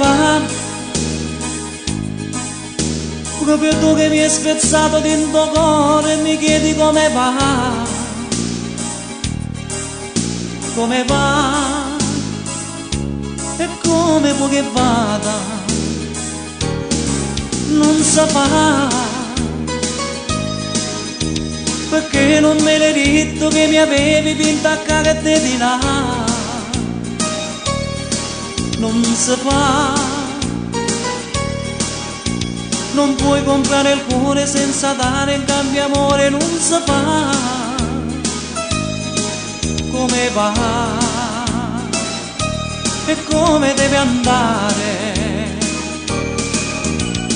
va? Proprio tu che mi hai spezzato dentro cuore e mi chiedi come va? Come va? E come vuoi che vada? Non sa fa, perché non me l'hai detto che mi avevi vinto a cagate di là. Non si fa, non puoi comprare il cuore senza dare in cambio amore. Non si fa, come va e come deve andare.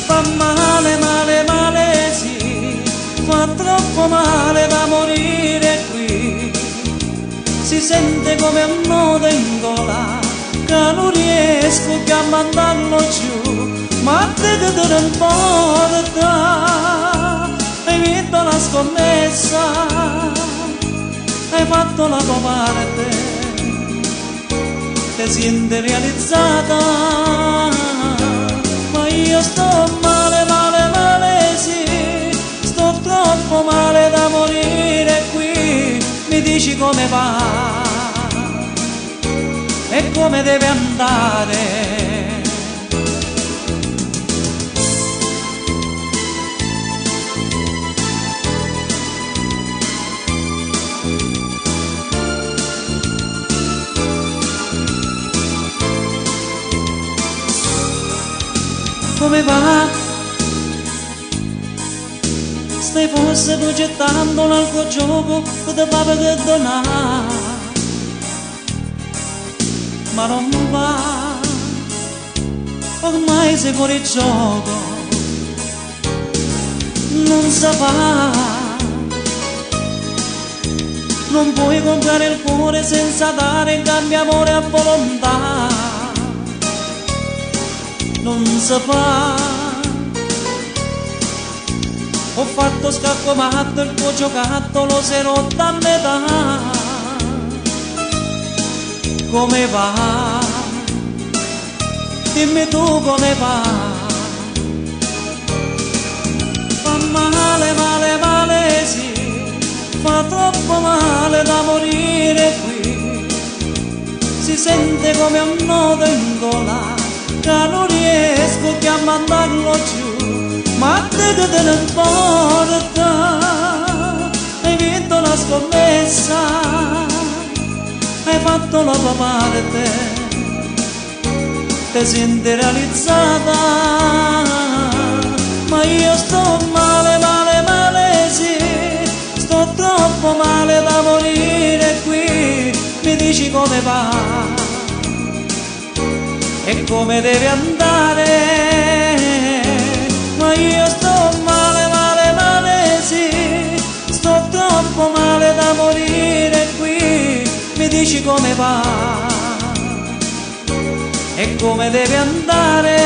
Fa male, male, male, sì, fa troppo male da morire qui. Si sente come un nodo in gola, che non riesco più a mandarlo giù. Ma te che te ne importa? Hai vinto la scommessa, hai fatto la tua parte, ti senti realizzata. Ma io sto male, male, male, sì, sto troppo male da morire qui. Mi dici come va e come deve andare. Come va? Stai forse progettando un altro gioco che ti fa perdonare, ma non va, ormai sei fuori gioco. Non sa fa, non puoi comprare il cuore senza dare in cambio amore a volontà. Non si fa, ho fatto scacco matto, il tuo giocattolo si è rotto a metà. Come va? Dimmi tu come va? Fa male, male, male, sì, fa troppo male da morire qui. Si sente come un nodo in gola, che non riesco più a mandarlo giù. Ma te che te ne importa? Hai vinto la scommessa, hai fatto la tua parte, ti senti realizzata. Ma io sto male, male, male, sì, sto troppo male da morire qui. Mi dici come va e come deve andare. Ma io sto male, male, male, sì, sto troppo male da morire qui. Mi dici come va e come deve andare.